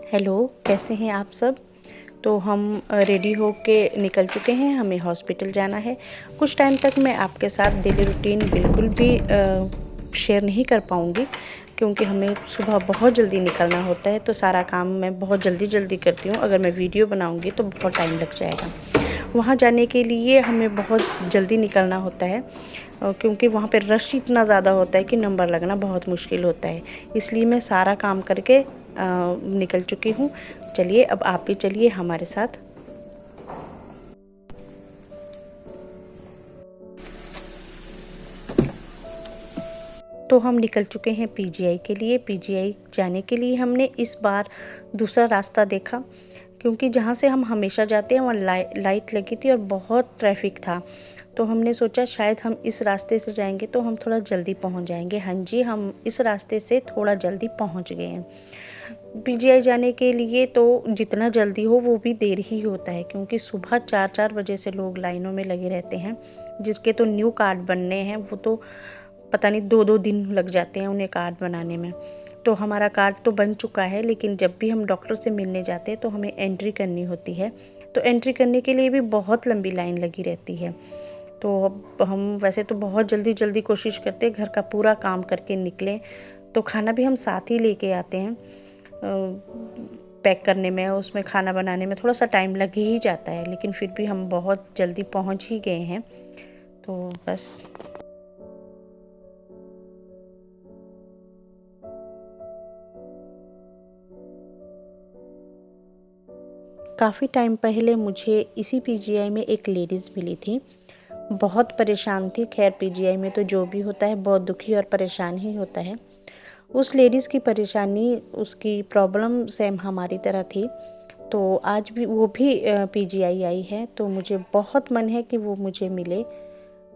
Hello, कैसे हैं आप सब। तो हम रेडी हो के निकल चुके हैं, हमें हॉस्पिटल जाना है। कुछ टाइम तक मैं आपके साथ डेली रूटीन बिल्कुल भी शेयर नहीं कर पाऊँगी, क्योंकि हमें सुबह बहुत जल्दी निकलना होता है। तो सारा काम मैं बहुत जल्दी करती हूँ। अगर मैं वीडियो बनाऊँगी तो बहुत टाइम लग जाएगा। वहाँ जाने के लिए हमें बहुत जल्दी निकलना होता है, क्योंकि वहाँ पे रश इतना ज़्यादा होता है कि नंबर लगना बहुत मुश्किल होता है। इसलिए मैं सारा काम करके निकल चुकी हूँ। चलिए अब आप भी चलिए हमारे साथ। तो हम निकल चुके हैं पीजीआई के लिए। पीजीआई जाने के लिए हमने इस बार दूसरा रास्ता देखा, क्योंकि जहाँ से हम हमेशा जाते हैं वहाँ लाइट लगी थी और बहुत ट्रैफिक था। तो हमने सोचा शायद हम इस रास्ते से जाएंगे तो हम थोड़ा जल्दी पहुँच जाएंगे। हाँ जी, हम इस रास्ते से थोड़ा जल्दी पहुँच गए हैं। पीजीआई जाने के लिए तो जितना जल्दी हो वो भी देर ही होता है, क्योंकि सुबह 4 बजे से लोग लाइनों में लगे रहते हैं। जिसके तो न्यू कार्ड बनने हैं वो तो पता नहीं 2-2 दिन लग जाते हैं उन्हें कार्ड बनाने में। तो हमारा कार्ड तो बन चुका है, लेकिन जब भी हम डॉक्टर से मिलने जाते हैं तो हमें एंट्री करनी होती है। तो एंट्री करने के लिए भी बहुत लंबी लाइन लगी रहती है। तो अब हम वैसे तो बहुत जल्दी कोशिश करते हैं घर का पूरा काम करके निकलें। तो खाना भी हम साथ ही लेके आते हैं। पैक करने में, उसमें खाना बनाने में थोड़ा सा टाइम लग ही जाता है, लेकिन फिर भी हम बहुत जल्दी पहुंच ही गए हैं। तो बस काफ़ी टाइम पहले मुझे इसी पीजीआई में एक लेडीज़ मिली थी। बहुत परेशान थी। खैर पीजीआई में तो जो भी होता है बहुत दुखी और परेशान ही होता है। उस लेडीज़ की परेशानी, उसकी प्रॉब्लम सेम हमारी तरह थी। तो आज भी वो भी पीजीआई आई है। तो मुझे बहुत मन है कि वो मुझे मिले,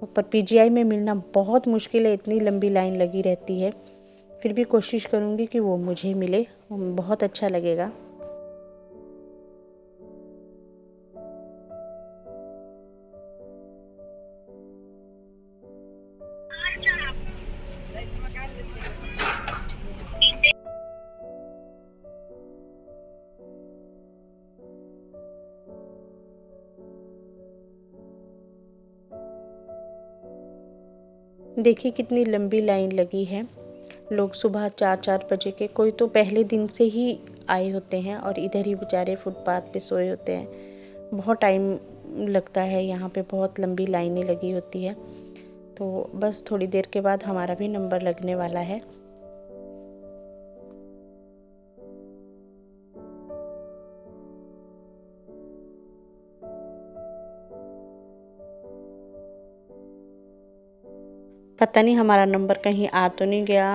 पर पीजीआई में मिलना बहुत मुश्किल है, इतनी लंबी लाइन लगी रहती है। फिर भी कोशिश करूँगी कि वो मुझे मिले, बहुत अच्छा लगेगा। देखिए कितनी लंबी लाइन लगी है। लोग सुबह 4 बजे के, कोई तो पहले दिन से ही आए होते हैं और इधर ही बेचारे फुटपाथ पे सोए होते हैं। बहुत टाइम लगता है, यहाँ पे बहुत लंबी लाइनें लगी होती है। तो बस थोड़ी देर के बाद हमारा भी नंबर लगने वाला है। पता नहीं हमारा नंबर कहीं आ तो नहीं गया।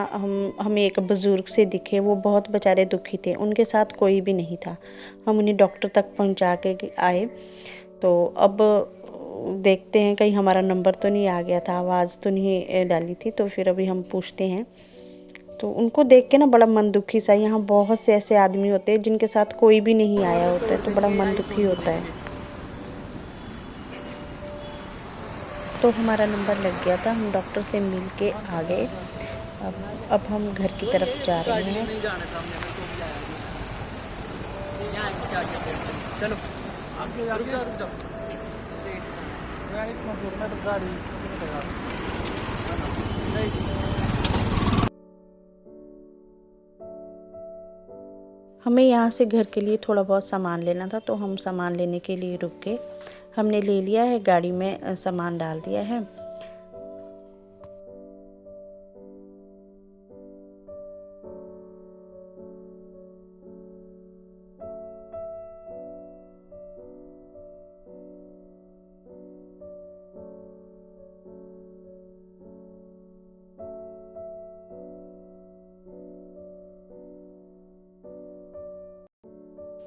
हमें एक बुज़ुर्ग से दिखे, वो बहुत बेचारे दुखी थे, उनके साथ कोई भी नहीं था। हम उन्हें डॉक्टर तक पहुंचा के आए। तो अब देखते हैं कहीं हमारा नंबर तो नहीं आ गया था, आवाज़ तो नहीं डाली थी। तो फिर अभी हम पूछते हैं। तो उनको देख के ना बड़ा मन दुखी सा, यहाँ बहुत से ऐसे आदमी होते हैं जिनके साथ कोई भी नहीं आया होता है, तो बड़ा मन दुखी होता है। तो हमारा नंबर लग गया था, हम डॉक्टर से मिल के आ गए। अब हम घर की तरफ जा रहे हैं। चलो रुक जाओ। हमें यहाँ से घर के लिए थोड़ा बहुत सामान लेना था, तो हम सामान लेने के लिए रुक गए। हमने ले लिया है, गाड़ी में सामान डाल दिया है।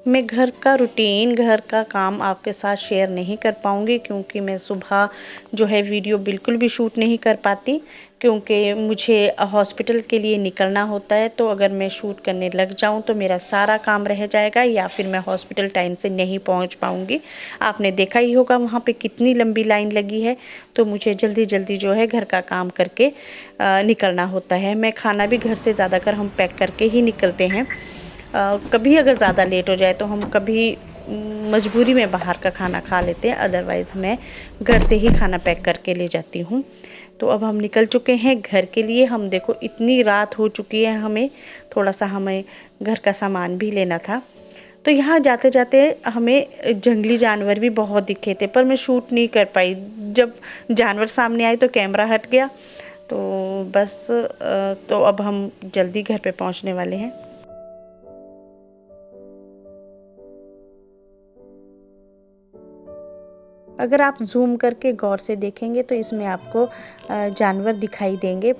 मैं घर का रूटीन, घर का काम आपके साथ शेयर नहीं कर पाऊँगी, क्योंकि मैं सुबह जो है वीडियो बिल्कुल भी शूट नहीं कर पाती, क्योंकि मुझे हॉस्पिटल के लिए निकलना होता है। तो अगर मैं शूट करने लग जाऊं तो मेरा सारा काम रह जाएगा, या फिर मैं हॉस्पिटल टाइम से नहीं पहुंच पाऊंगी। आपने देखा ही होगा वहाँ पे कितनी लंबी लाइन लगी है। तो मुझे जल्दी जो है घर का काम करके निकलना होता है। मैं खाना भी घर से ज़्यादातर हम पैक करके ही निकलते हैं। कभी अगर ज़्यादा लेट हो जाए तो हम कभी मजबूरी में बाहर का खाना खा लेते हैं, अदरवाइज़ मैं घर से ही खाना पैक करके ले जाती हूँ। तो अब हम निकल चुके हैं घर के लिए। हम देखो इतनी रात हो चुकी है, हमें थोड़ा सा हमें घर का सामान भी लेना था। तो यहाँ जाते जाते हमें जंगली जानवर भी बहुत दिखे थे, पर मैं शूट नहीं कर पाई। जब जानवर सामने आए तो कैमरा हट गया। तो बस तो अब हम जल्दी घर पे पहुँचने वाले हैं। अगर आप जूम करके गौर से देखेंगे तो इसमें आपको जानवर दिखाई देंगे।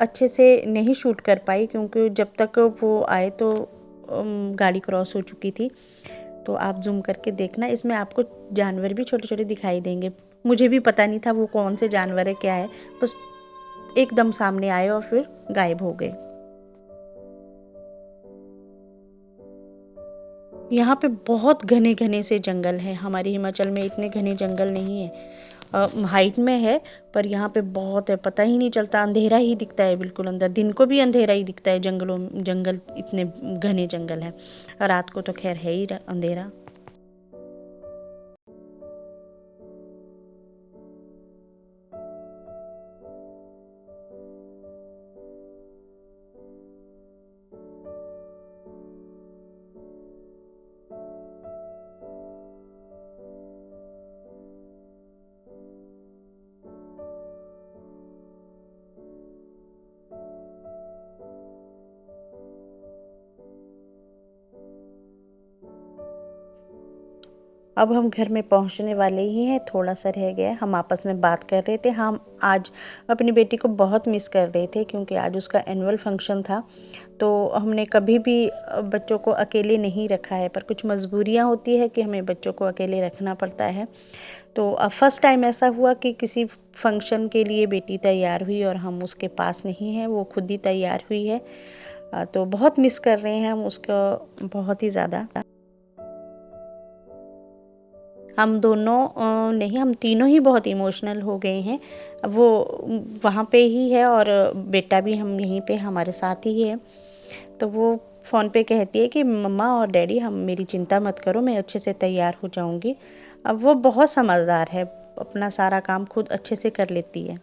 अच्छे से नहीं शूट कर पाई क्योंकि जब तक वो आए तो गाड़ी क्रॉस हो चुकी थी। तो आप जूम करके देखना, इसमें आपको जानवर भी छोटे छोटे दिखाई देंगे। मुझे भी पता नहीं था वो कौन से जानवर है, क्या है, बस एकदम सामने आए और फिर गायब हो गए। यहाँ पे बहुत घने घने से जंगल है। हमारे हिमाचल में इतने घने जंगल नहीं है, हाइट में है, पर यहाँ पे बहुत है। पता ही नहीं चलता, अंधेरा ही दिखता है बिल्कुल अंदर। दिन को भी अंधेरा ही दिखता है, जंगल इतने घने जंगल है। रात को तो खैर है ही अंधेरा। अब हम घर में पहुंचने वाले ही हैं, थोड़ा सा रह गया। हम आपस में बात कर रहे थे। हम आज अपनी बेटी को बहुत मिस कर रहे थे क्योंकि आज उसका एनुअल फंक्शन था। तो हमने कभी भी बच्चों को अकेले नहीं रखा है, पर कुछ मजबूरियां होती है कि हमें बच्चों को अकेले रखना पड़ता है। तो अब फर्स्ट टाइम ऐसा हुआ कि किसी फंक्शन के लिए बेटी तैयार हुई और हम उसके पास नहीं हैं, वो खुद ही तैयार हुई है। तो बहुत मिस कर रहे हैं हम उसको, बहुत ही ज़्यादा। हम दोनों नहीं, हम तीनों ही बहुत इमोशनल हो गए हैं। वो वहाँ पे ही है और बेटा भी हम यहीं पे हमारे साथ ही है। तो वो फ़ोन पे कहती है कि मम्मा और डैडी, हम मेरी चिंता मत करो, मैं अच्छे से तैयार हो जाऊँगी। अब वो बहुत समझदार है, अपना सारा काम खुद अच्छे से कर लेती है।